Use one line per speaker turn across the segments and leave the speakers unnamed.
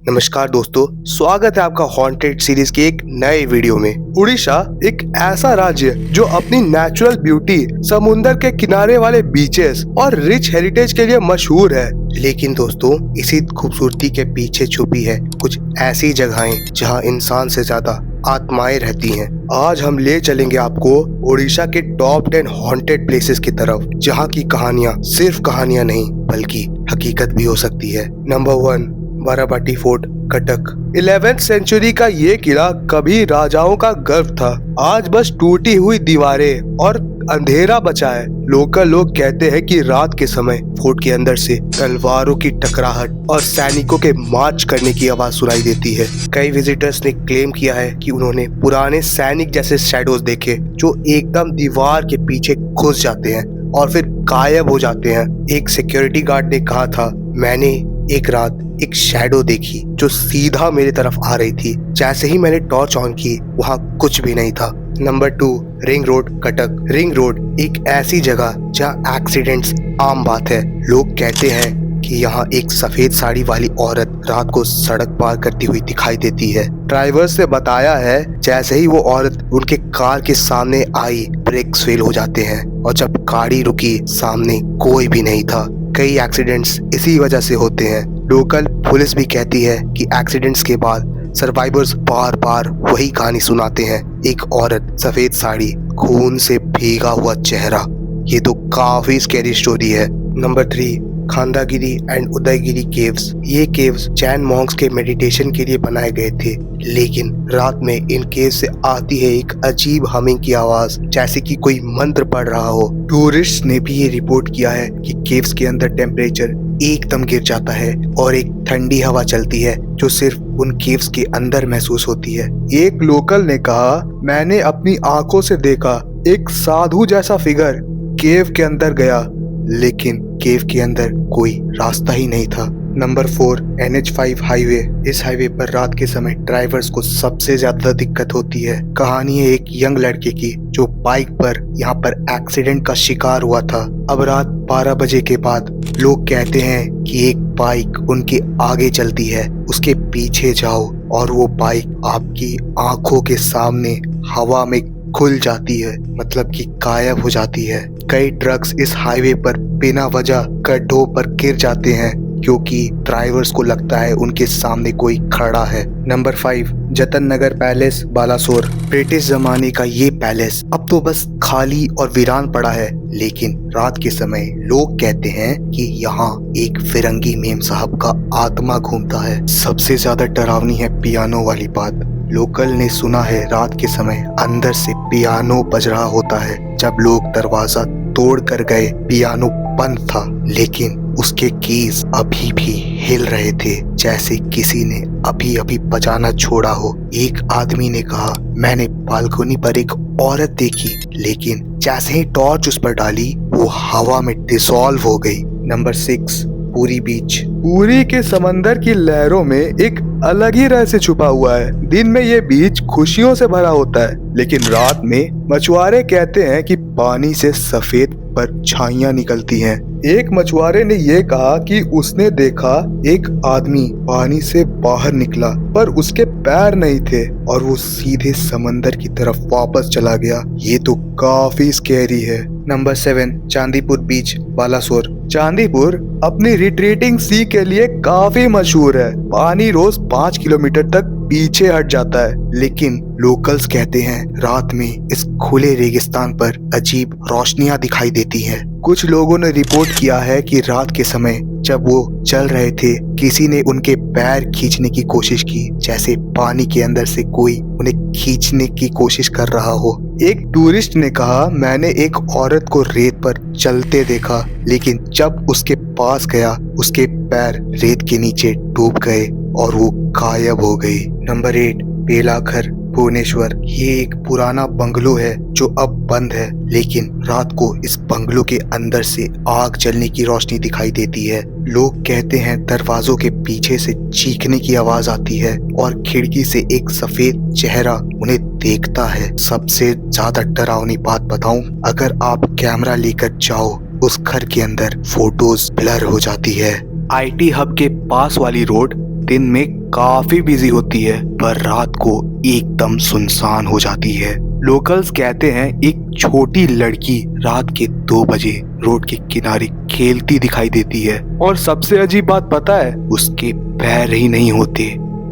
नमस्कार दोस्तों, स्वागत है आपका हॉन्टेड सीरीज के एक नए वीडियो में। उड़ीसा एक ऐसा राज्य जो अपनी नेचुरल ब्यूटी, समुंदर के किनारे वाले बीचेस और रिच हेरिटेज के लिए मशहूर है। लेकिन दोस्तों, इसी खूबसूरती के पीछे छुपी है कुछ ऐसी जगहें जहां इंसान से ज्यादा आत्माएं रहती हैं। आज हम ले चलेंगे आपको उड़ीसा के टॉप 10 हॉन्टेड प्लेसेस की तरफ, जहां की कहानियां सिर्फ कहानियां नहीं बल्कि हकीकत भी हो सकती है। Number 1, Barabati fort, Cuttack. 11th century का ये किला कभी राजाओं का गर्व था। आज बस टूटी हुई दीवारें और अंधेरा बचा है। लोकल लोग कहते हैं कि रात के समय फोर्ट के अंदर से तलवारों की टकराहट और सैनिकों के मार्च करने की आवाज सुनाई देती है। कई विजिटर्स ने क्लेम किया है कि उन्होंने पुराने सैनिक जैसे शैडोज देखे जो एकदम दीवार के पीछे घुस जाते हैं और फिर गायब हो जाते हैं। एक सिक्योरिटी गार्ड ने कहा था, मैंने एक रात एक शैडो देखी जो सीधा मेरी तरफ आ रही थी। जैसे ही मैंने टॉर्च ऑन की, वहाँ कुछ भी नहीं था। Number 2, ring road, Cuttack. Ring road एक ऐसी जगह जहाँ एक्सीडेंट्स आम बात है। लोग कहते हैं कि यहाँ एक सफेद साड़ी वाली औरत रात को सड़क पार करती हुई दिखाई देती है। ड्राइवर से बताया है, जैसे ही वो औरत उनके कार के सामने आई, ब्रेक्स फेल हो जाते हैं और जब गाड़ी रुकी, सामने कोई भी नहीं था। कई एक्सीडेंट्स इसी वजह से होते हैं। लोकल पुलिस भी कहती है कि एक्सीडेंट्स के बाद सर्वाइवर्स बार बार वही कहानी सुनाते हैं, एक औरत, सफेद साड़ी, खून से भीगा हुआ चेहरा। ये तो काफी स्कैरी स्टोरी है। Number 3, Khandagiri and Udayagiri caves. ये केव्स जैन मॉन्क्स के मेडिटेशन के लिए बनाए गए थे, लेकिन रात में इन केव्स से आती है एक अजीब हमिंग की आवाज, जैसे कि कोई मंत्र पढ़ रहा हो। टूरिस्ट ने भी ये रिपोर्ट किया है कि केव्स के अंदर टेम्परेचर एकदम गिर जाता है और एक ठंडी हवा चलती है जो सिर्फ उन केव्स के अंदर महसूस होती है। एक लोकल ने कहा, मैंने अपनी आंखों से देखा एक साधु जैसा फिगर केव के अंदर गया, लेकिन केव के अंदर कोई रास्ता ही नहीं था। Number 4, NH5 highway. इस हाईवे पर रात के समय ड्राइवर्स को सबसे ज्यादा दिक्कत होती है। कहानी है एक यंग लड़के की जो बाइक पर यहाँ पर एक्सीडेंट का शिकार हुआ था। अब रात 12 बजे के बाद लोग कहते हैं कि एक बाइक उनके आगे चलती है, उसके पीछे जाओ और वो बाइक आपकी आंखों के सामने हवा में खुल जाती है, मतलब कि गायब हो जाती है। कई ट्रक्स इस हाईवे पर बिना वजह गड्ढों पर गिर जाते हैं क्योंकि ड्राइवर्स को लगता है उनके सामने कोई खड़ा है। नंबर 5, जतन नगर पैलेस, बालासोर। ब्रिटिश जमाने का ये पैलेस अब तो बस खाली और वीरान पड़ा है, लेकिन रात के समय लोग कहते हैं कि यहाँ एक फिरंगी मेम साहब का आत्मा घूमता है। सबसे ज्यादा डरावनी है पियानो वाली बात। लोकल ने सुना है रात के समय अंदर से पियानो बज रहा होता है। जब लोग दरवाजा तोड़ कर गए, पियानो बंद था, लेकिन उसके कीज अभी भी हिल रहे थे, जैसे किसी ने अभी अभी बजाना छोड़ा हो। एक आदमी ने कहा, मैंने बालकनी पर एक औरत देखी, लेकिन जैसे ही टॉर्च उस पर डाली, वो हवा में डिसॉल्व हो गई। नंबर 6, पुरी बीच। पुरी के समंदर की लहरों में एक अलग ही रहस्य छुपा हुआ है। दिन में ये बीच खुशियों से भरा होता है, लेकिन रात में मछुआरे कहते हैं कि पानी से सफेद परछाइयां निकलती हैं। एक मछुआरे ने ये कहा कि उसने देखा एक आदमी पानी से बाहर निकला, पर उसके पैर नहीं थे और वो सीधे समंदर की तरफ वापस चला गया। ये तो काफी स्कैरी है। नंबर 7, चांदीपुर बीच, बालासोर। चांदीपुर अपनी रिट्रीटिंग सी के लिए काफी मशहूर है। पानी रोज 5 किलोमीटर तक पीछे हट जाता है, लेकिन लोकल्स कहते हैं रात में इस खुले रेगिस्तान पर अजीब रोशनियां दिखाई देती हैं। कुछ लोगों ने रिपोर्ट किया है कि रात के समय जब वो चल रहे थे, किसी ने उनके पैर खींचने की कोशिश की, जैसे पानी के अंदर से कोई उन्हें खींचने की कोशिश कर रहा हो। एक टूरिस्ट ने कहा, मैंने एक औरत को रेत पर चलते देखा, लेकिन जब उसके पास गया, उसके पैर रेत के नीचे डूब गए और वो गायब हो गई। नंबर 8, बेलाघर, भुवनेश्वर। ये एक पुराना बंगलो है जो अब बंद है, लेकिन रात को इस बंगलो के अंदर से आग जलने की रोशनी दिखाई देती है। लोग कहते हैं दरवाजों के पीछे से चीखने की आवाज आती है और खिड़की से एक सफेद चेहरा उन्हें देखता है। सबसे ज्यादा डरावनी बात बताऊं, अगर आप कैमरा लेकर जाओ, उस घर के अंदर फोटोज ब्लर हो जाती है। IT हब के पास वाली रोड
दिन में काफी बिजी होती है पर रात को एकदम सुनसान हो जाती है। लोकल्स कहते हैं एक छोटी लड़की रात के 2 बजे रोड के किनारे खेलती दिखाई देती है और सबसे अजीब बात पता है, उसके पैर ही नहीं होते,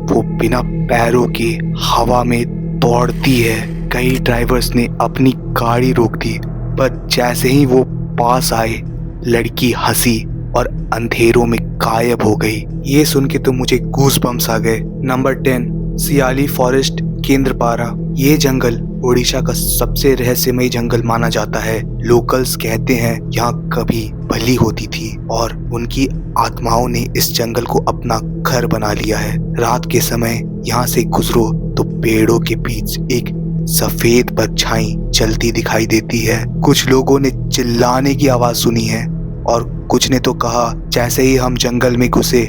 वो बिना पैरों के हवा में दौड़ती है। कई ड्राइवर्स ने अपनी गाड़ी रोक दी पर जैसे ही वो पास आए लड़की हंसी और अंधेरों में गायब हो गई। ये सुन के तो मुझे गूज़बम्स आ गए। Number 10, सियाली forest Kendrapara. ये जंगल ओडिशा का सबसे रहस्यमय जंगल माना जाता है। लोकल्स कहते हैं यहाँ कभी बलि होती थी और उनकी आत्माओं ने इस जंगल को अपना घर बना लिया है। रात के समय यहाँ से गुजरो तो पेड़ों के बीच एक सफेद परछाई चलती दिखाई देती है। कुछ लोगों ने चिल्लाने की आवाज सुनी है और कुछ ने तो कहा जैसे ही हम जंगल में घुसे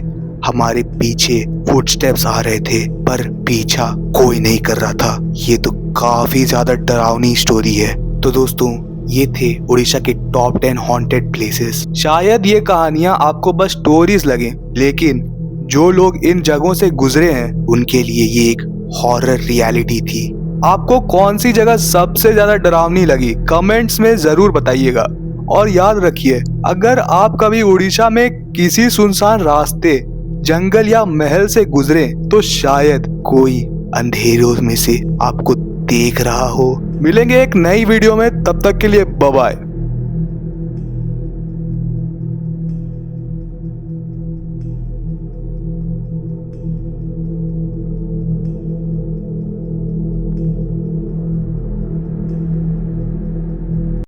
हमारे पीछे फुटस्टेप्स आ रहे थे पर पीछा कोई नहीं कर रहा था। ये तो काफी ज्यादा डरावनी स्टोरी है। तो दोस्तों ये थे उड़ीसा के टॉप 10 हॉन्टेड प्लेसेस। शायद ये कहानियां आपको बस स्टोरीज लगे लेकिन जो लोग इन जगहों से गुजरे हैं उनके लिए ये एक हॉरर रियलिटी थी। आपको कौन सी जगह सबसे ज्यादा डरावनी लगी कमेंट्स में जरूर बताइएगा। और याद रखिए अगर आप कभी उड़ीसा में किसी सुनसान रास्ते जंगल या महल से गुजरे तो शायद कोई अंधेरों में से आपको देख रहा हो। मिलेंगे एक नई वीडियो में, तब तक के लिए बाय बाय।